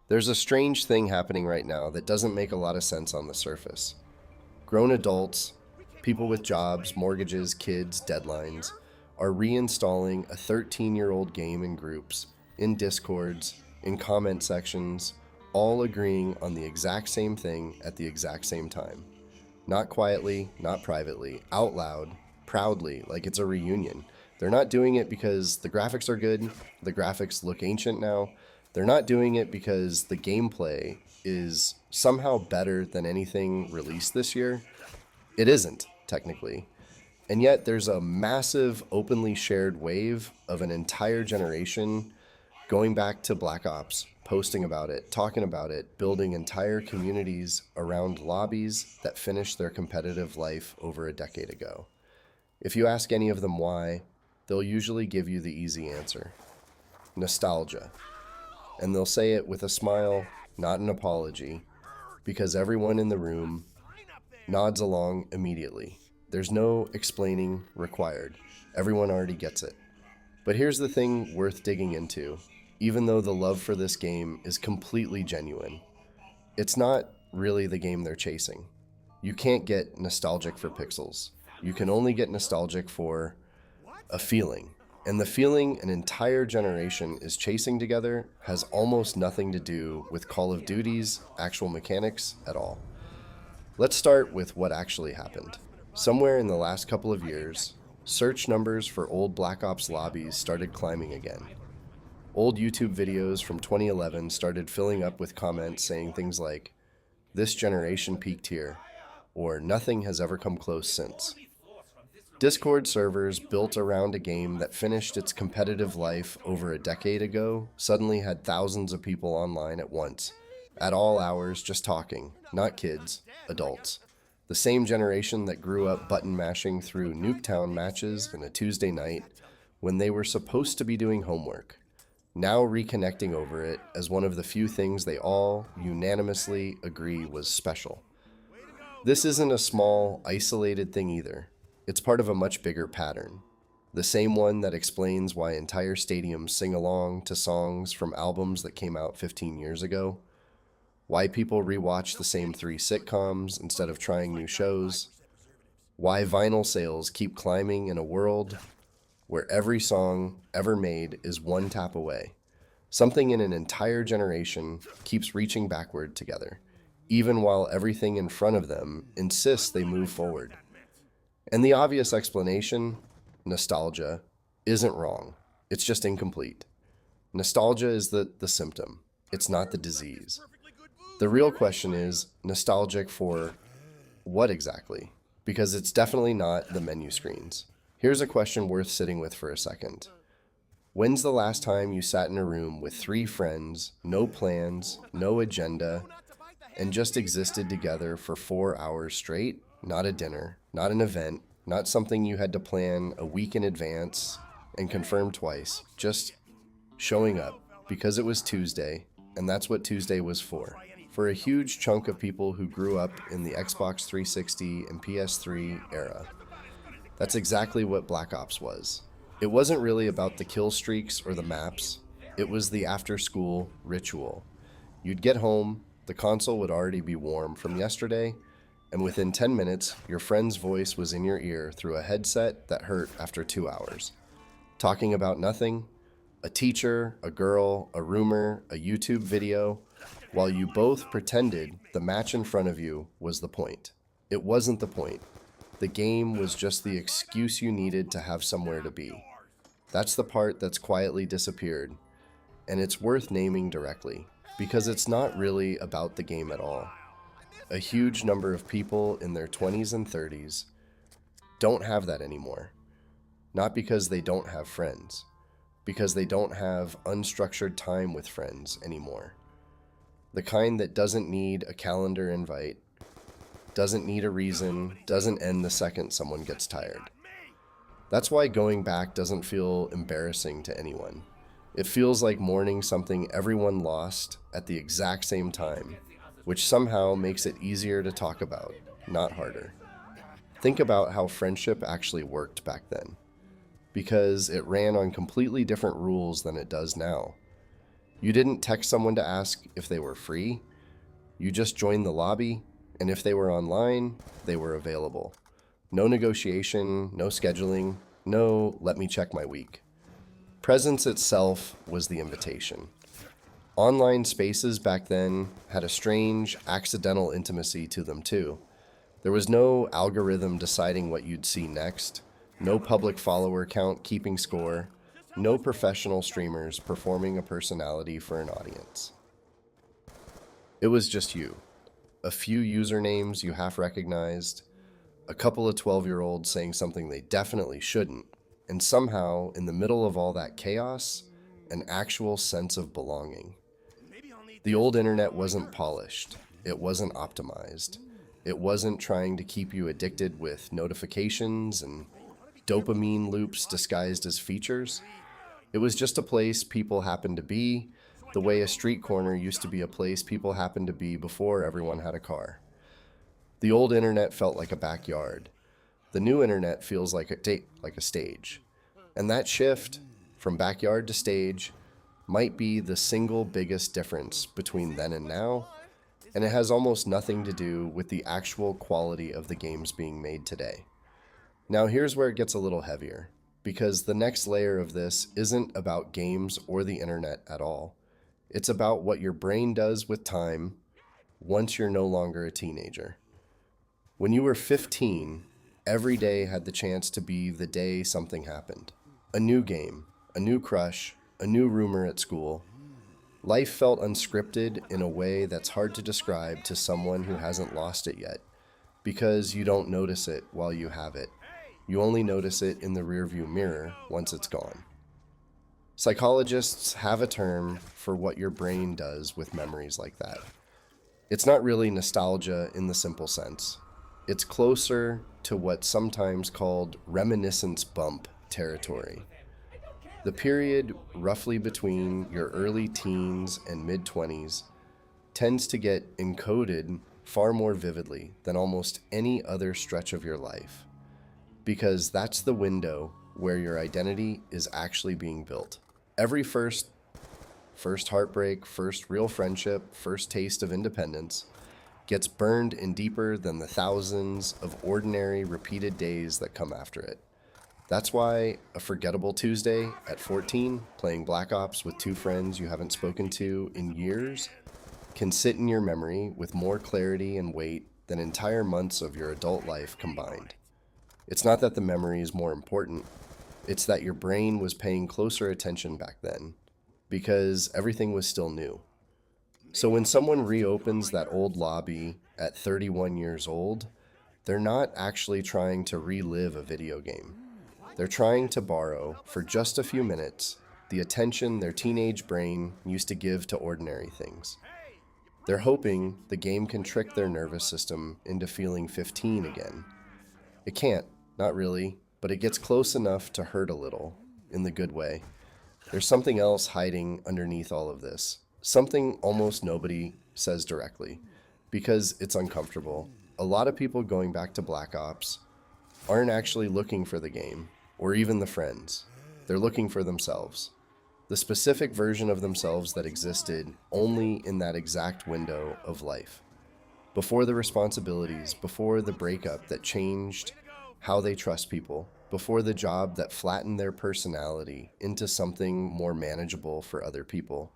There's a strange thing happening right now that doesn't make a lot of sense on the surface. Grown adults, people with jobs, mortgages, kids, deadlines, are reinstalling a 13-year-old game in groups, in discords, in comment sections, all agreeing on the exact same thing at the exact same time. Not quietly, not privately, out loud, proudly, like it's a reunion. They're not doing it because the graphics are good, the graphics look ancient now. They're not doing it because the gameplay is somehow better than anything released this year. It isn't, technically. And yet there's a massive openly shared wave of an entire generation going back to Black Ops, posting about it, talking about it, building entire communities around lobbies that finished their competitive life over a decade ago. If you ask any of them why, they'll usually give you the easy answer: nostalgia. And they'll say it with a smile, not an apology, because everyone in the room nods along immediately. There's no explaining required. Everyone already gets it. But here's the thing worth digging into. Even though the love for this game is completely genuine, it's not really the game they're chasing. You can't get nostalgic for pixels. You can only get nostalgic for a feeling. And the feeling an entire generation is chasing together has almost nothing to do with Call of Duty's actual mechanics at all. Let's start with what actually happened. Somewhere in the last couple of years, search numbers for old Black Ops lobbies started climbing again. Old YouTube videos from 2011 started filling up with comments saying things like, "This generation peaked here," or "Nothing has ever come close since." Discord servers built around a game that finished its competitive life over a decade ago suddenly had thousands of people online at once, at all hours, just talking, not kids, adults. The same generation that grew up button mashing through Nuketown matches in a Tuesday night when they were supposed to be doing homework, now reconnecting over it as one of the few things they all unanimously agree was special. This isn't a small, isolated thing either. It's part of a much bigger pattern. The same one that explains why entire stadiums sing along to songs from albums that came out 15 years ago, why people rewatch the same 3 sitcoms instead of trying new shows, why vinyl sales keep climbing in a world where every song ever made is one tap away. Something in an entire generation keeps reaching backward together, even while everything in front of them insists they move forward. And the obvious explanation, nostalgia, isn't wrong. It's just incomplete. Nostalgia is the symptom. It's not the disease. The real question is, nostalgic for what exactly? Because it's definitely not the menu screens. Here's a question worth sitting with for a second. When's the last time you sat in a room with 3 friends, no plans, no agenda, and just existed together for 4 hours straight? Not a dinner, not an event, not something you had to plan a week in advance and confirm twice. Just showing up because it was Tuesday, and that's what Tuesday was for. For a huge chunk of people who grew up in the Xbox 360 and PS3 era. That's exactly what Black Ops was. It wasn't really about the kill streaks or the maps. It was the after-school ritual. You'd get home, the console would already be warm from yesterday, and within 10 minutes, your friend's voice was in your ear through a headset that hurt after 2 hours. Talking about nothing, a teacher, a girl, a rumor, a YouTube video, while you both pretended the match in front of you was the point. It wasn't the point. The game was just the excuse you needed to have somewhere to be. That's the part that's quietly disappeared, and it's worth naming directly, because it's not really about the game at all. A huge number of people in their 20s and 30s don't have that anymore. Not because they don't have friends, because they don't have unstructured time with friends anymore. The kind that doesn't need a calendar invite, doesn't need a reason, doesn't end the second someone gets tired. That's why going back doesn't feel embarrassing to anyone. It feels like mourning something everyone lost at the exact same time, which somehow makes it easier to talk about, not harder. Think about how friendship actually worked back then, because it ran on completely different rules than it does now. You didn't text someone to ask if they were free. You just joined the lobby, and if they were online, they were available. No negotiation, no scheduling, no let me check my week. Presence itself was the invitation. Online spaces back then had a strange, accidental intimacy to them too. There was no algorithm deciding what you'd see next, no public follower count keeping score, no professional streamers performing a personality for an audience. It was just you. A few usernames you half recognized, a couple of 12-year-olds saying something they definitely shouldn't, and somehow, in the middle of all that chaos, an actual sense of belonging. The old internet wasn't polished. It wasn't optimized. It wasn't trying to keep you addicted with notifications and dopamine loops disguised as features. It was just a place people happened to be, the way a street corner used to be a place people happened to be before everyone had a car. The old internet felt like a backyard. The new internet feels like a stage. And that shift from backyard to stage might be the single biggest difference between then and now, and it has almost nothing to do with the actual quality of the games being made today. Now here's where it gets a little heavier, because the next layer of this isn't about games or the internet at all. It's about what your brain does with time once you're no longer a teenager. When you were 15, every day had the chance to be the day something happened. A new game, a new crush, a new rumor at school. Life felt unscripted in a way that's hard to describe to someone who hasn't lost it yet, because you don't notice it while you have it. You only notice it in the rearview mirror once it's gone. Psychologists have a term for what your brain does with memories like that. It's not really nostalgia in the simple sense. It's closer to what's sometimes called reminiscence bump territory. The period roughly between your early teens and mid-20s tends to get encoded far more vividly than almost any other stretch of your life, because that's the window where your identity is actually being built. Every first heartbreak, first real friendship, first taste of independence gets burned in deeper than the thousands of ordinary, repeated days that come after it. That's why a forgettable Tuesday at 14, playing Black Ops with two friends you haven't spoken to in years, can sit in your memory with more clarity and weight than entire months of your adult life combined. It's not that the memory is more important, it's that your brain was paying closer attention back then, because everything was still new. So when someone reopens that old lobby at 31 years old, they're not actually trying to relive a video game. They're trying to borrow, for just a few minutes, the attention their teenage brain used to give to ordinary things. They're hoping the game can trick their nervous system into feeling 15 again. It can't, not really, but it gets close enough to hurt a little, in the good way. There's something else hiding underneath all of this, something almost nobody says directly, because it's uncomfortable. A lot of people going back to Black Ops aren't actually looking for the game, or even the friends. They're looking for themselves. The specific version of themselves that existed only in that exact window of life. Before the responsibilities, before the breakup that changed how they trust people, before the job that flattened their personality into something more manageable for other people.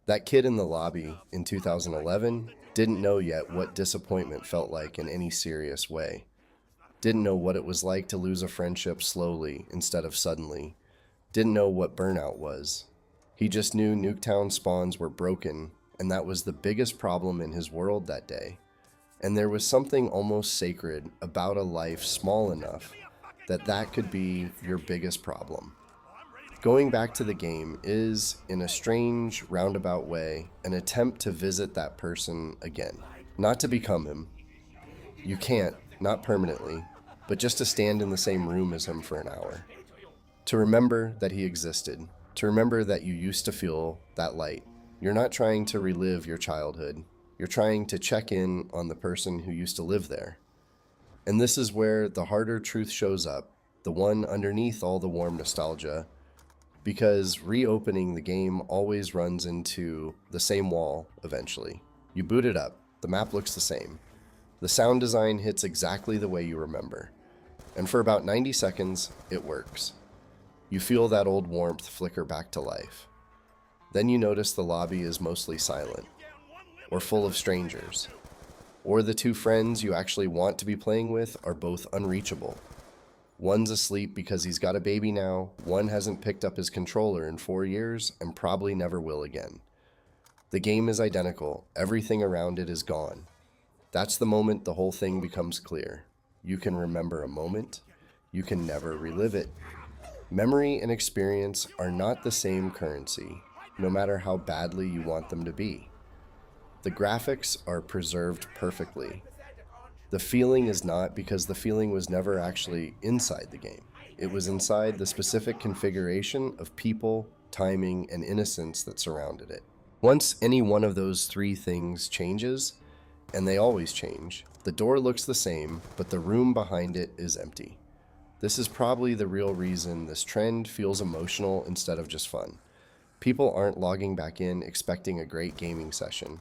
That kid in the lobby in 2011 didn't know yet what disappointment felt like in any serious way. Didn't know what it was like to lose a friendship slowly instead of suddenly. Didn't know what burnout was. He just knew Nuketown spawns were broken, and that was the biggest problem in his world that day. And there was something almost sacred about a life small enough that could be your biggest problem. Going back to the game is, in a strange, roundabout way, an attempt to visit that person again. Not to become him. You can't, not permanently, but just to stand in the same room as him for an hour. To remember that he existed. To remember that you used to feel that light. You're not trying to relive your childhood. You're trying to check in on the person who used to live there. And this is where the harder truth shows up, the one underneath all the warm nostalgia. because reopening the game always runs into the same wall eventually. You boot it up, the map looks the same. The sound design hits exactly the way you remember. And for about 90 seconds, it works. You feel that old warmth flicker back to life. Then you notice the lobby is mostly silent, or full of strangers, or the two friends you actually want to be playing with are both unreachable. One's asleep because he's got a baby now, one hasn't picked up his controller in 4 years and probably never will again. The game is identical, everything around it is gone. That's the moment the whole thing becomes clear. You can remember a moment, you can never relive it. Memory and experience are not the same currency, no matter how badly you want them to be. The graphics are preserved perfectly. The feeling is not, because the feeling was never actually inside the game. It was inside the specific configuration of people, timing, and innocence that surrounded it. Once any one of those three things changes, and they always change, the door looks the same, but the room behind it is empty. This is probably the real reason this trend feels emotional instead of just fun. People aren't logging back in expecting a great gaming session.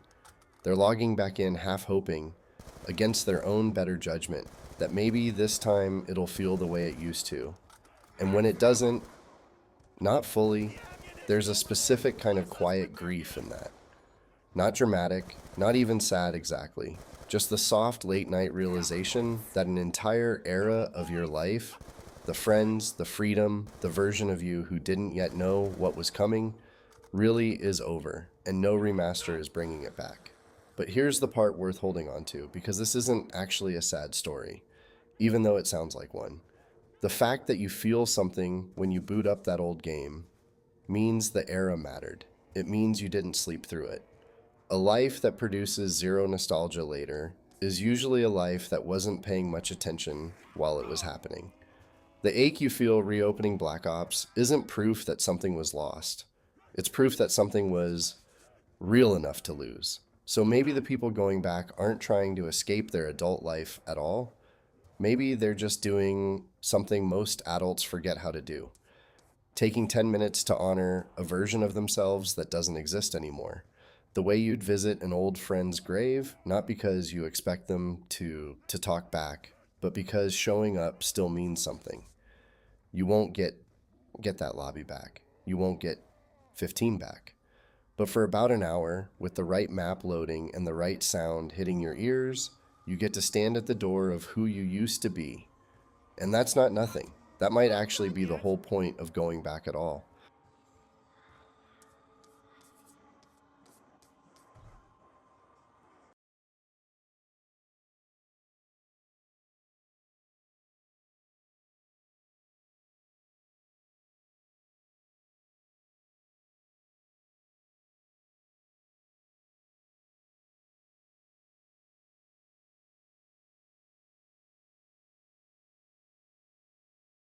They're logging back in half hoping, against their own better judgment, that maybe this time it'll feel the way it used to. And when it doesn't, not fully, there's a specific kind of quiet grief in that. Not dramatic, not even sad exactly, just the soft late-night realization that an entire era of your life, the friends, the freedom, the version of you who didn't yet know what was coming, really is over, and no remaster is bringing it back. But here's the part worth holding on to, because this isn't actually a sad story, even though it sounds like one. The fact that you feel something when you boot up that old game means the era mattered. It means you didn't sleep through it. A life that produces zero nostalgia later is usually a life that wasn't paying much attention while it was happening. The ache you feel reopening Black Ops isn't proof that something was lost. It's proof that something was real enough to lose. So maybe the people going back aren't trying to escape their adult life at all. Maybe they're just doing something most adults forget how to do. Taking 10 minutes to honor a version of themselves that doesn't exist anymore. The way you'd visit an old friend's grave, not because you expect them to talk back, but because showing up still means something. You won't get that lobby back. You won't get 15 back. But for about an hour, with the right map loading and the right sound hitting your ears, you get to stand at the door of who you used to be. And that's not nothing. That might actually be the whole point of going back at all.